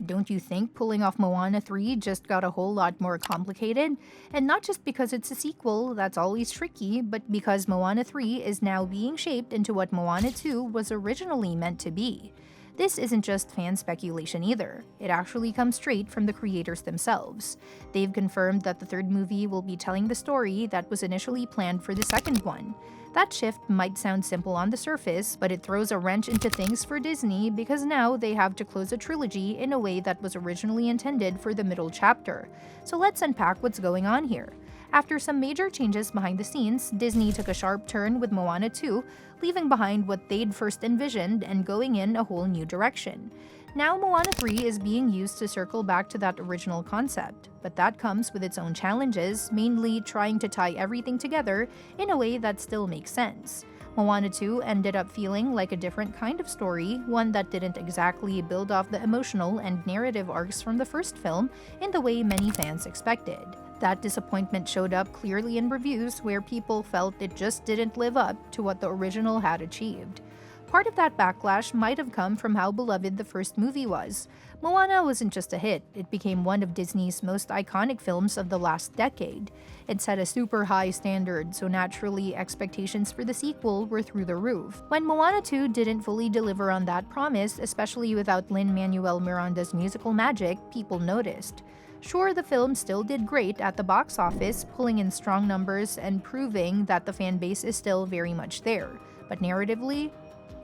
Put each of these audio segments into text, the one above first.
Don't you think pulling off Moana 3 just got a whole lot more complicated? And not just because it's a sequel, that's always tricky, but because Moana 3 is now being shaped into what Moana 2 was originally meant to be. This isn't just fan speculation either. It actually comes straight from the creators themselves. They've confirmed that the third movie will be telling the story that was initially planned for the second one. That shift might sound simple on the surface, but it throws a wrench into things for Disney because now they have to close a trilogy in a way that was originally intended for the middle chapter. So let's unpack what's going on here. After some major changes behind the scenes, Disney took a sharp turn with Moana 2, leaving behind what they'd first envisioned and going in a whole new direction. Now Moana 3 is being used to circle back to that original concept, but that comes with its own challenges, mainly trying to tie everything together in a way that still makes sense. Moana 2 ended up feeling like a different kind of story, one that didn't exactly build off the emotional and narrative arcs from the first film in the way many fans expected. That disappointment showed up clearly in reviews where people felt it just didn't live up to what the original had achieved. Part of that backlash might have come from how beloved the first movie was. Moana wasn't just a hit, it became one of Disney's most iconic films of the last decade. It set a super high standard, so naturally expectations for the sequel were through the roof. When Moana 2 didn't fully deliver on that promise, especially without Lin-Manuel Miranda's musical magic, people noticed. Sure, the film still did great at the box office, pulling in strong numbers and proving that the fan base is still very much there. But narratively,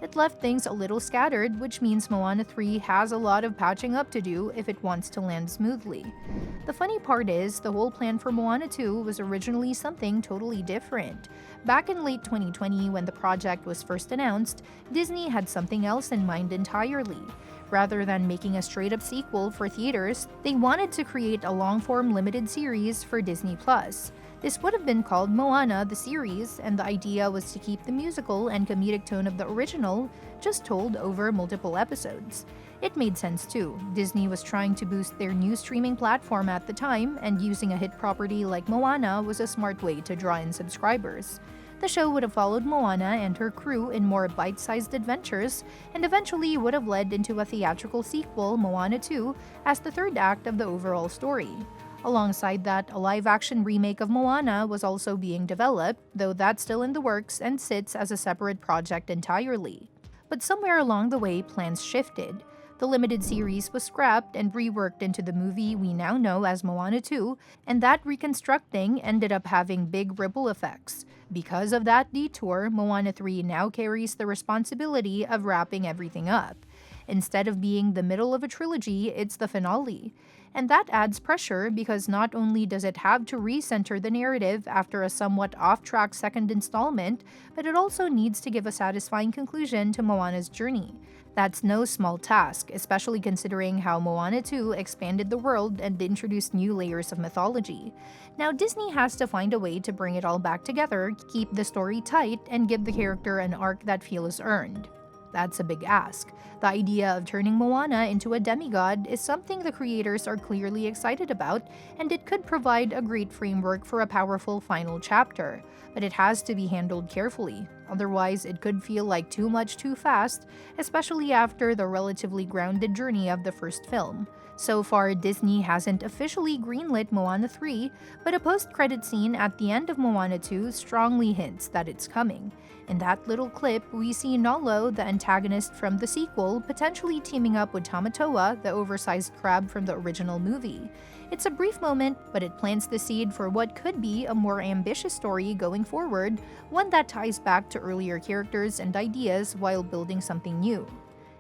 it left things a little scattered, which means Moana 3 has a lot of patching up to do if it wants to land smoothly. The funny part is, the whole plan for Moana 2 was originally something totally different. Back in late 2020, when the project was first announced, Disney had something else in mind entirely. Rather than making a straight-up sequel for theaters, they wanted to create a long-form limited series for Disney+. This would have been called Moana the series, and the idea was to keep the musical and comedic tone of the original, just told over multiple episodes. It made sense too. Disney was trying to boost their new streaming platform at the time, and using a hit property like Moana was a smart way to draw in subscribers. The show would have followed Moana and her crew in more bite-sized adventures, and eventually would have led into a theatrical sequel, Moana 2, as the third act of the overall story. Alongside that, a live-action remake of Moana was also being developed, though that's still in the works and sits as a separate project entirely. But somewhere along the way, plans shifted. The limited series was scrapped and reworked into the movie we now know as Moana 2, and that reconstructing ended up having big ripple effects. Because of that detour, Moana 3 now carries the responsibility of wrapping everything up. Instead of being the middle of a trilogy, it's the finale. And that adds pressure because not only does it have to recenter the narrative after a somewhat off-track second installment, but it also needs to give a satisfying conclusion to Moana's journey. That's no small task, especially considering how Moana 2 expanded the world and introduced new layers of mythology. Now Disney has to find a way to bring it all back together, keep the story tight, and give the character an arc that feels earned. That's a big ask. The idea of turning Moana into a demigod is something the creators are clearly excited about, and it could provide a great framework for a powerful final chapter. But it has to be handled carefully, otherwise it could feel like too much too fast, especially after the relatively grounded journey of the first film. So far, Disney hasn't officially greenlit Moana 3, but a post-credit scene at the end of Moana 2 strongly hints that it's coming. In that little clip, we see Nolo, the antagonist from the sequel, potentially teaming up with Tamatoa, the oversized crab from the original movie. It's a brief moment, but it plants the seed for what could be a more ambitious story going forward, one that ties back to earlier characters and ideas while building something new.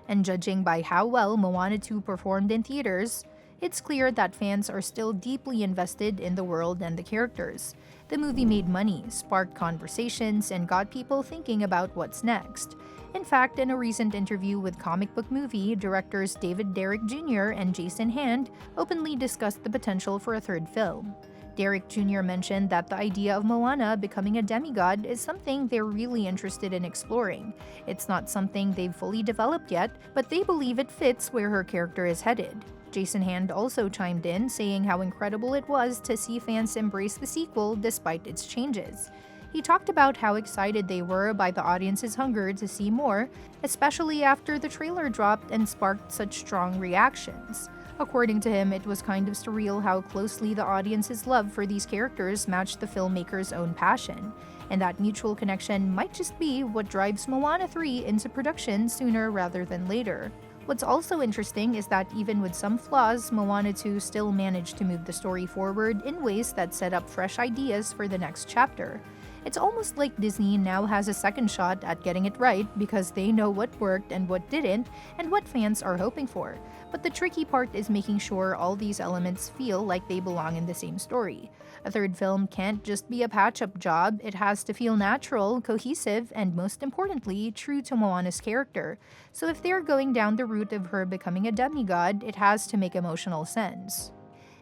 And judging by how well Moana 2 performed in theaters, it's clear that fans are still deeply invested in the world and the characters. The movie made money, sparked conversations, and got people thinking about what's next. In fact, in a recent interview with comic book movie directors David Derrick Jr. and Jason Hand openly discussed the potential for a third film. Derrick Jr. mentioned that the idea of Moana becoming a demigod is something they're really interested in exploring. It's not something they've fully developed yet, but they believe it fits where her character is headed. Jason Hand also chimed in, saying how incredible it was to see fans embrace the sequel despite its changes. He talked about how excited they were by the audience's hunger to see more, especially after the trailer dropped and sparked such strong reactions. According to him, it was kind of surreal how closely the audience's love for these characters matched the filmmaker's own passion, and that mutual connection might just be what drives Moana 3 into production sooner rather than later. What's also interesting is that even with some flaws, Moana 2 still managed to move the story forward in ways that set up fresh ideas for the next chapter. It's almost like Disney now has a second shot at getting it right because they know what worked and what didn't, and what fans are hoping for. But the tricky part is making sure all these elements feel like they belong in the same story. A third film can't just be a patch-up job, it has to feel natural, cohesive, and most importantly, true to Moana's character. So if they're going down the route of her becoming a demigod, it has to make emotional sense.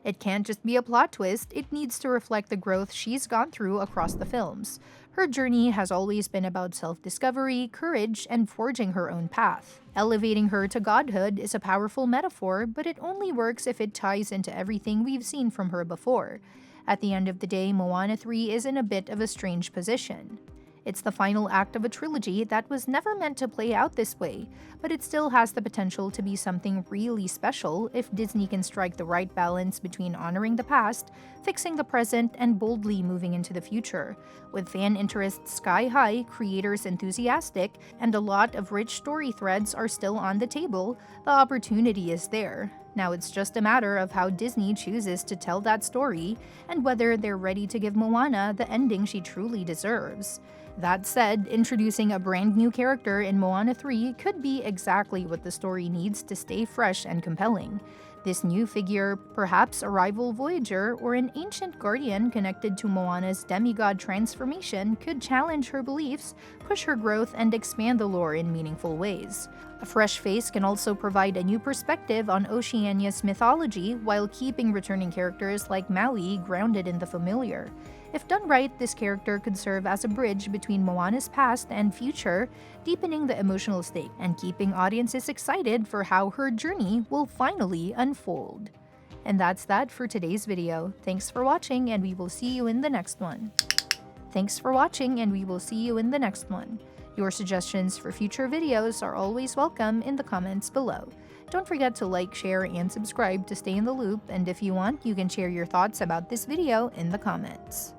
It can't just be a plot twist, it needs to reflect the growth she's gone through across the films. Her journey has always been about self-discovery, courage, and forging her own path. Elevating her to godhood is a powerful metaphor, but it only works if it ties into everything we've seen from her before. At the end of the day, Moana 3 is in a bit of a strange position. It's the final act of a trilogy that was never meant to play out this way, but it still has the potential to be something really special if Disney can strike the right balance between honoring the past, fixing the present, and boldly moving into the future. With fan interest sky high, creators enthusiastic, and a lot of rich story threads are still on the table, the opportunity is there. Now it's just a matter of how Disney chooses to tell that story, and whether they're ready to give Moana the ending she truly deserves. That said, introducing a brand new character in Moana 3 could be exactly what the story needs to stay fresh and compelling. This new figure, perhaps a rival Voyager or an ancient guardian connected to Moana's demigod transformation, could challenge her beliefs, push her growth, and expand the lore in meaningful ways. A fresh face can also provide a new perspective on Oceania's mythology while keeping returning characters like Maui grounded in the familiar. If done right, this character could serve as a bridge between Moana's past and future, deepening the emotional stake and keeping audiences excited for how her journey will finally unfold. And that's that for today's video. Thanks for watching, and we will see you in the next one. Your suggestions for future videos are always welcome in the comments below. Don't forget to like, share, and subscribe to stay in the loop, and if you want, you can share your thoughts about this video in the comments.